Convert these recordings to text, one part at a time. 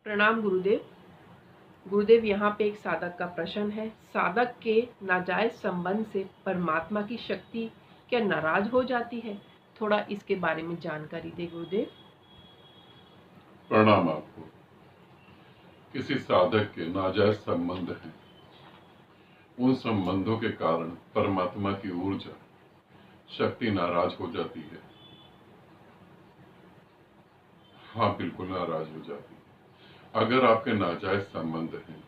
प्रणाम गुरुदेव। गुरुदेव, यहाँ पे एक साधक का प्रश्न है। साधक के नाजायज संबंध से परमात्मा की शक्ति क्या नाराज हो जाती है? थोड़ा इसके बारे में जानकारी दे गुरुदेव। प्रणाम आपको। किसी साधक के नाजायज संबंध हैं, उन संबंधों के कारण परमात्मा की ऊर्जा शक्ति नाराज हो जाती है। हाँ, बिल्कुल नाराज हो जाती है। अगर आपके नाजायज संबंध हैं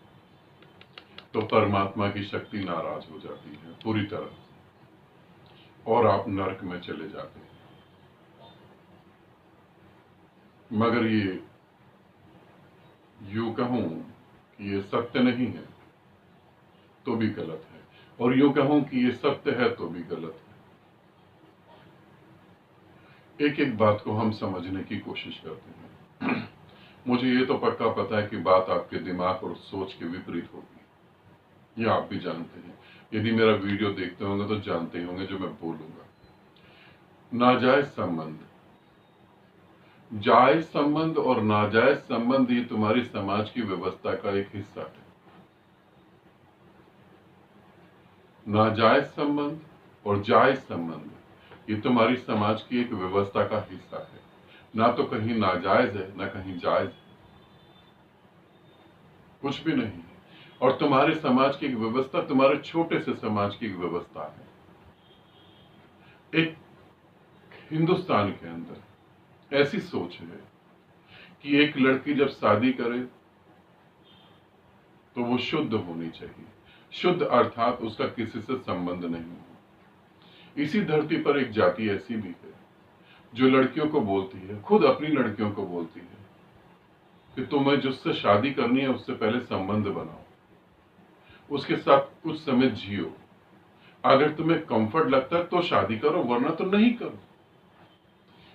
तो परमात्मा की शक्ति नाराज हो जाती है पूरी तरह से, और आप नरक में चले जाते हैं। मगर ये यूं कहूं कि ये सत्य नहीं है तो भी गलत है, और यूं कहूं कि ये सत्य है तो भी गलत है। एक एक बात को हम समझने की कोशिश करते हैं। मुझे ये तो पक्का पता है कि बात आपके दिमाग और सोच के विपरीत होगी, ये आप भी जानते हैं। यदि मेरा वीडियो देखते होंगे तो जानते होंगे जो मैं बोलूंगा। नाजायज संबंध, जायज संबंध और नाजायज संबंध ये तुम्हारी समाज की व्यवस्था का एक हिस्सा है। नाजायज संबंध और जायज संबंध ये तुम्हारी समाज की एक व्यवस्था का हिस्सा है। ना तो कहीं नाजायज है ना कहीं जायज है, कुछ भी नहीं है। और तुम्हारे समाज की एक व्यवस्था तुम्हारे छोटे से समाज की एक व्यवस्था है। एक हिंदुस्तान के अंदर ऐसी सोच है कि एक लड़की जब शादी करे तो वो शुद्ध होनी चाहिए। शुद्ध अर्थात उसका किसी से संबंध नहीं हो। इसी धरती पर एक जाति ऐसी भी है जो लड़कियों को बोलती है, खुद अपनी लड़कियों को बोलती है कि तुम्हें जिससे शादी करनी है उससे पहले संबंध बनाओ, उसके साथ कुछ समय जियो। अगर तुम्हें कंफर्ट लगता है तो शादी करो, वरना तो नहीं करो।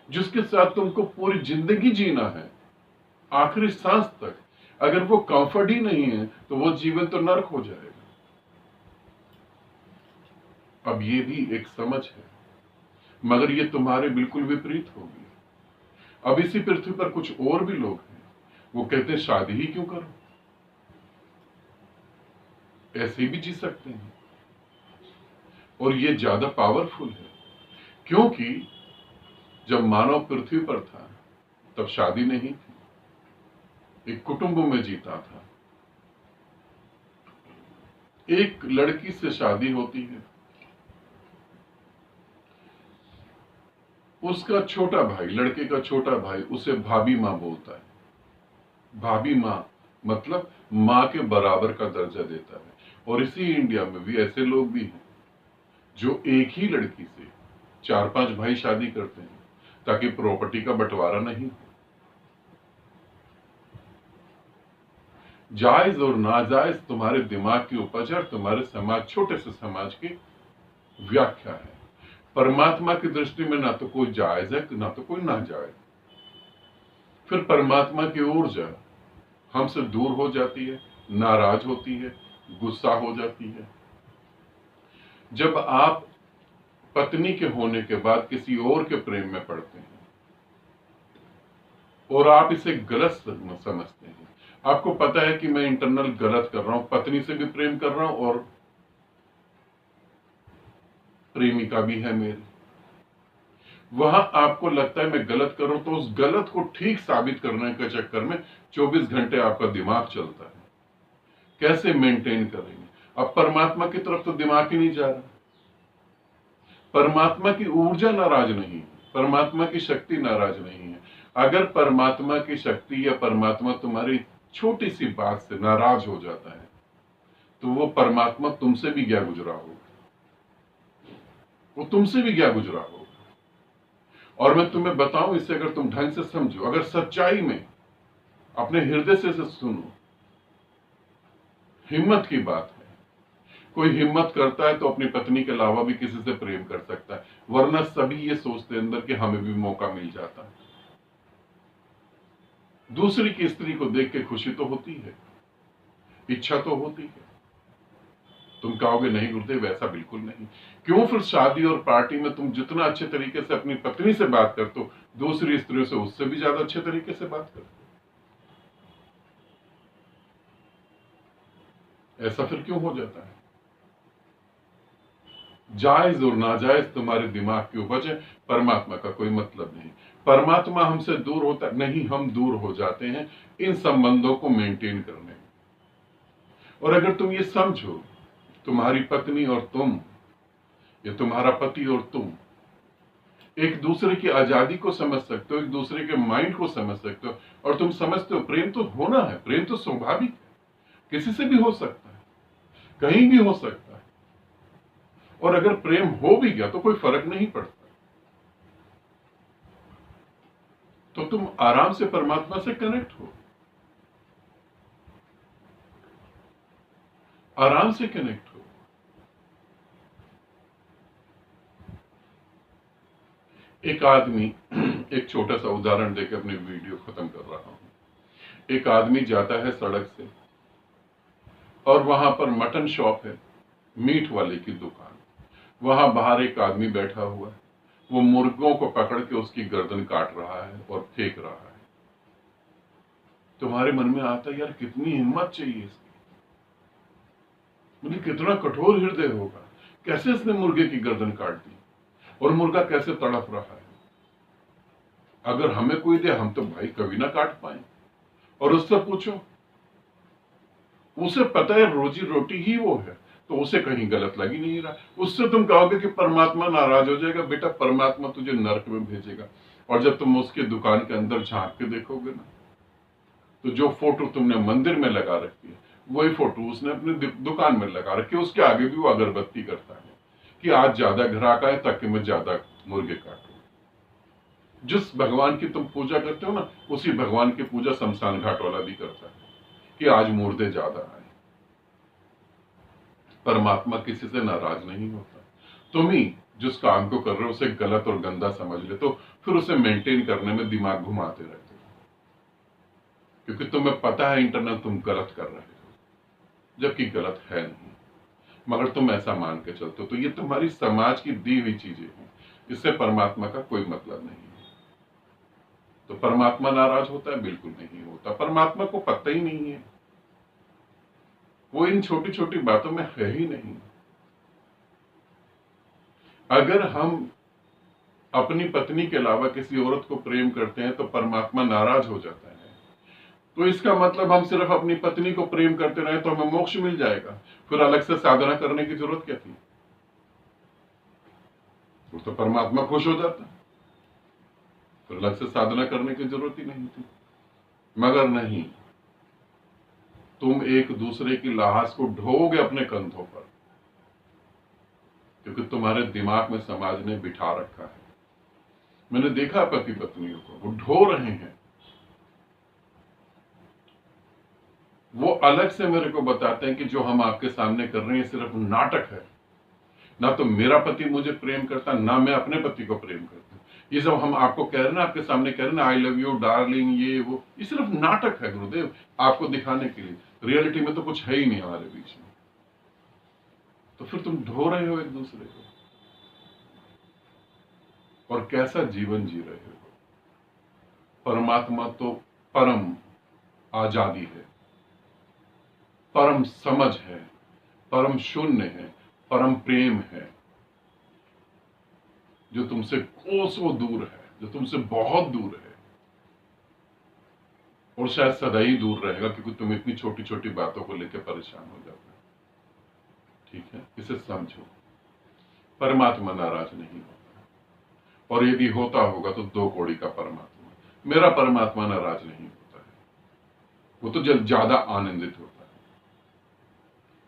जिसके साथ तुमको पूरी जिंदगी जीना है, आखिरी सांस तक, अगर वो कंफर्ट ही नहीं है तो वो जीवन तो नरक हो जाएगा। अब ये भी एक समझ है, मगर ये तुम्हारे बिल्कुल विपरीत होगी। अब इसी पृथ्वी पर कुछ और भी लोग हैं, वो कहते हैं शादी ही क्यों करो, ऐसे भी जी सकते हैं। और ये ज्यादा पावरफुल है, क्योंकि जब मानव पृथ्वी पर था तब शादी नहीं थी, एक कुटुंब में जीता था। एक लड़की से शादी होती है, उसका छोटा भाई, लड़के का छोटा भाई उसे भाभी माँ बोलता है। भाभी माँ मतलब माँ के बराबर का दर्जा देता है। और इसी इंडिया में भी ऐसे लोग भी हैं जो एक ही लड़की से 4-5 भाई शादी करते हैं ताकि प्रॉपर्टी का बंटवारा नहीं हो। जायज और नाजायज तुम्हारे दिमाग की उपज है, तुम्हारे समाज, छोटे से समाज की व्याख्या है। परमात्मा की दृष्टि में ना तो कोई जायज है ना तो कोई नाजायज। फिर परमात्मा की ऊर्जा हमसे दूर हो जाती है, नाराज होती है, गुस्सा हो जाती है। जब आप पत्नी के होने के बाद किसी और के प्रेम में पड़ते हैं और आप इसे गलत समझते हैं, आपको पता है कि मैं इंटरनल गलत कर रहा हूं, पत्नी से भी प्रेम कर रहा हूं और प्रेमिका भी है मेरी, वहां आपको लगता है मैं गलत कर रहा हूं, तो उस गलत को ठीक साबित करने के चक्कर में 24 घंटे आपका दिमाग चलता है। कैसे मेंटेन करेंगे? अब परमात्मा की तरफ तो दिमाग ही नहीं जा रहा। परमात्मा की ऊर्जा नाराज नहीं है, परमात्मा की शक्ति नाराज नहीं है। अगर परमात्मा की शक्ति या परमात्मा तुम्हारी छोटी सी बात से नाराज हो जाता है तो वो परमात्मा तुमसे भी क्या गुजरा होगा, वो तुमसे भी क्या गुजरा होगा। और मैं तुम्हें बताऊं, इसे अगर तुम ढंग से समझो, अगर सच्चाई में अपने हृदय से सुनो, हिम्मत की बात है। कोई हिम्मत करता है तो अपनी पत्नी के अलावा भी किसी से प्रेम कर सकता है, वरना सभी ये सोचते अंदर कि हमें भी मौका मिल जाता है। दूसरी की स्त्री को देख के खुशी तो होती है, इच्छा तो होती है। तुम कहोगे नहीं गुरुदेव, ऐसा बिल्कुल नहीं। क्यों? फिर शादी और पार्टी में तुम जितना अच्छे तरीके से अपनी पत्नी से बात करते हो, दूसरी स्त्रियों से उससे भी ज्यादा अच्छे तरीके से बात करते हो। ऐसा फिर क्यों हो जाता है? जायज और नाजायज तुम्हारे दिमाग की उपज है, परमात्मा का कोई मतलब नहीं। परमात्मा हमसे दूर होता नहीं, हम दूर हो जाते हैं इन संबंधों को मेंटेन करने में। और अगर तुम ये समझो, तुम्हारी पत्नी और तुम, या तुम्हारा पति और तुम एक दूसरे की आजादी को समझ सकते हो, एक दूसरे के माइंड को समझ सकते हो, और तुम समझते हो प्रेम तो होना है, प्रेम तो स्वाभाविक है, किसी से भी हो सकता है, कहीं भी हो सकता है। और अगर प्रेम हो भी गया तो कोई फर्क नहीं पड़ता। तो तुम आराम से परमात्मा से कनेक्ट हो, आराम से कनेक्ट हो। एक आदमी, एक छोटा सा उदाहरण देकर अपनी वीडियो खत्म कर रहा हूं। एक आदमी जाता है सड़क से और वहां पर मटन शॉप है, मीट वाले की दुकान। वहां बाहर एक आदमी बैठा हुआ है, वो मुर्गों को पकड़ के उसकी गर्दन काट रहा है और फेंक रहा है। तुम्हारे मन में आता है, यार कितनी हिम्मत चाहिए इसकी, मुझे कितना कठोर हृदय होगा, कैसे इसने मुर्गे की गर्दन काट दी, और मुर्गा कैसे तड़प रहा है। अगर हमें कोई दे, हम तो भाई कभी ना काट पाए। और उससे पूछो, उसे पता है रोजी रोटी ही वो है, तो उसे कहीं गलत लग ही नहीं रहा। उससे तुम कहोगे कि परमात्मा नाराज हो जाएगा, बेटा परमात्मा तुझे नरक में भेजेगा। और जब तुम उसके दुकान के अंदर झांक के देखोगे ना, तो जो फोटो तुमने मंदिर में लगा रखी है, वही फोटो उसने अपनी दुकान में लगा रखी है। उसके आगे भी वो अगरबत्ती करता है कि आज ज्यादा ग्राहक आए ताकि मैं ज्यादा मुर्गे काटूं। जिस भगवान की तुम पूजा करते हो ना, उसी भगवान की पूजा शमशान घाट वाला भी करता है कि आज मुर्दे ज्यादा आए। परमात्मा किसी से नाराज नहीं होता। तुम ही जिस काम को कर रहे हो उसे गलत और गंदा समझ ले, तो फिर उसे मेंटेन करने में दिमाग घुमाते रहते हो, क्योंकि तुम्हें पता है इंटरनल तुम गलत कर रहे हो, जबकि गलत है नहीं, मगर तुम ऐसा मान के चलते हो। तो ये तुम्हारी समाज की दी हुई चीजें हैं, इससे परमात्मा का कोई मतलब नहीं है। तो परमात्मा नाराज होता है? बिल्कुल नहीं होता। परमात्मा को पता ही नहीं है, वो इन छोटी छोटी बातों में है ही नहीं। अगर हम अपनी पत्नी के अलावा किसी औरत को प्रेम करते हैं तो परमात्मा नाराज हो जाता है, तो इसका मतलब हम सिर्फ अपनी पत्नी को प्रेम करते रहे तो हमें मोक्ष मिल जाएगा, फिर अलग से साधना करने की जरूरत क्या थी? तो परमात्मा खुश हो जाता, फिर अलग से साधना करने की जरूरत ही नहीं थी। मगर नहीं, तुम एक दूसरे की लाश को ढोगे अपने कंधों पर, क्योंकि तुम्हारे दिमाग में समाज ने बिठा रखा है। मैंने देखा पति पत्नियों को, वो ढो रहे हैं। वो अलग से मेरे को बताते हैं कि जो हम आपके सामने कर रहे हैं सिर्फ नाटक है, ना तो मेरा पति मुझे प्रेम करता, ना मैं अपने पति को प्रेम करता। ये सब हम आपको कह रहे हैं ना, आपके सामने कह रहे हैं ना, आई लव यू डार्लिंग, ये वो, ये सिर्फ नाटक है गुरुदेव, आपको दिखाने के लिए। रियलिटी में तो कुछ है ही नहीं हमारे बीच में। तो फिर तुम ढो रहे हो एक दूसरे को, और कैसा जीवन जी रहे हो। परमात्मा तो परम आजादी है, परम समझ है, परम शून्य है, परम प्रेम है, जो तुमसे कोसों दूर है, जो तुमसे बहुत दूर है, और शायद सदा ही दूर रहेगा, क्योंकि तुम इतनी छोटी छोटी बातों को लेकर परेशान हो जाते हो। ठीक है, इसे समझो, परमात्मा नाराज नहीं होता, और यदि होता होगा तो दो कौड़ी का परमात्मा। मेरा परमात्मा नाराज नहीं होता है, वो तो जब ज्यादा आनंदित होता है,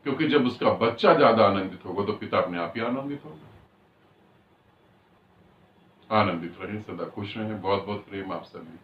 क्योंकि जब उसका बच्चा ज्यादा आनंदित होगा तो पिता अपने आप ही आनंदित होगा। आनंदित रहें, सदा खुश रहें। बहुत बहुत प्रेम आप सभी।